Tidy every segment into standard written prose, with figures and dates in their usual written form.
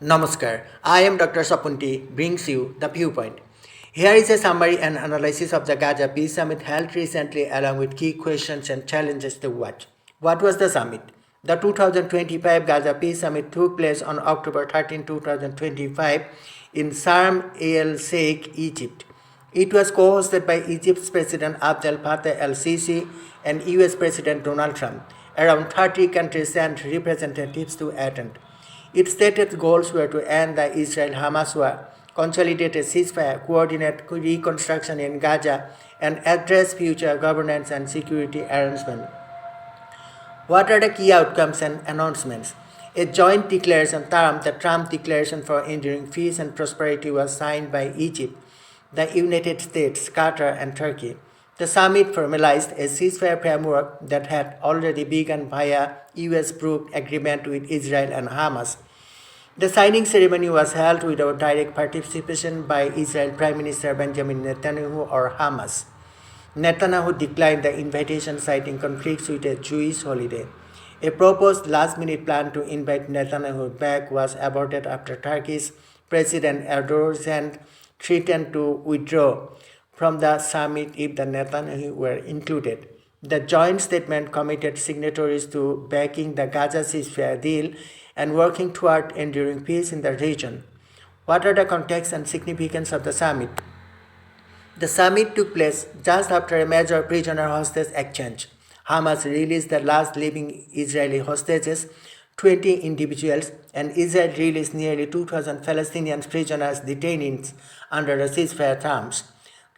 Namaskar, I am Dr. Sapunti, brings you the viewpoint. Here is a summary and analysis of the Gaza Peace Summit held recently along with key questions and challenges to watch. What was the summit? The 2025 Gaza Peace Summit took place on October 13, 2025 in Sharm el-Sheikh, Egypt. It was co-hosted by Egypt's President Abdel Fattah el-Sisi and US President Donald Trump. Around 30 countries sent representatives to attend. Its stated goals were to end the Israel-Hamas war, consolidate a ceasefire, coordinate reconstruction in Gaza, and address future governance and security arrangements. What are the key outcomes and announcements? A joint declaration termed the Trump Declaration for Enduring Peace and Prosperity was signed by Egypt, the United States, Qatar, and Turkey. The summit formalized a ceasefire framework that had already begun via US-approved agreement with Israel and Hamas. The signing ceremony was held without direct participation by Israel Prime Minister Benjamin Netanyahu or Hamas. Netanyahu declined the invitation, citing conflicts with a Jewish holiday. A proposed last-minute plan to invite Netanyahu back was aborted after Turkey's President Erdogan threatened to withdraw from the summit if the Netanyahu were included. The joint statement committed signatories to backing the Gaza ceasefire deal and working toward enduring peace in the region. What are the context and significance of the summit? The summit took place just after a major prisoner hostage exchange. Hamas released the last living Israeli hostages, 20 individuals, and Israel released nearly 2,000 Palestinian prisoners detainees under the ceasefire terms.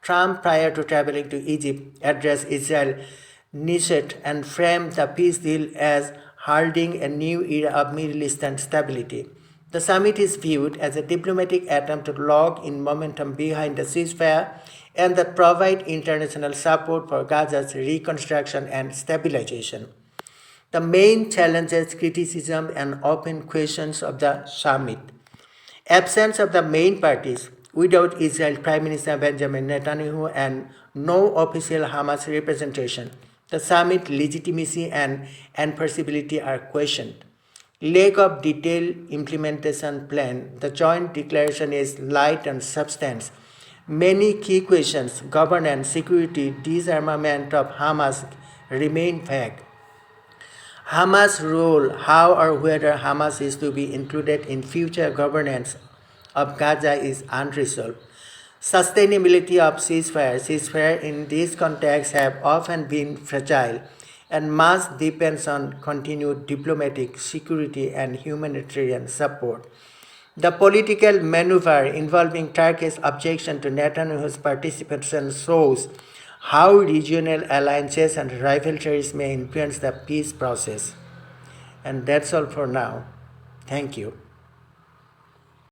Trump, prior to traveling to Egypt, addressed Israel, initiated and framed the peace deal as heralding a new era of Middle Eastern stability. The summit is viewed as a diplomatic attempt to log in momentum behind the ceasefire and that provide international support for Gaza's reconstruction and stabilization. The main challenges, criticism, and open questions of the summit. Absence of the main parties, without Israel Prime Minister Benjamin Netanyahu and no official Hamas representation. The summit legitimacy and enforceability are questioned. Lack of detailed implementation plan. The joint declaration is light on substance. Many key questions, governance, security, disarmament of Hamas remain vague. Hamas' role, how or whether Hamas is to be included in future governance of Gaza is unresolved. Sustainability of ceasefire. Ceasefire in this context have often been fragile, and much depends on continued diplomatic, security, and humanitarian support. The political maneuver involving Turkey's objection to Netanyahu's participation shows how regional alliances and rivalries may influence the peace process. And that's all for now. Thank you.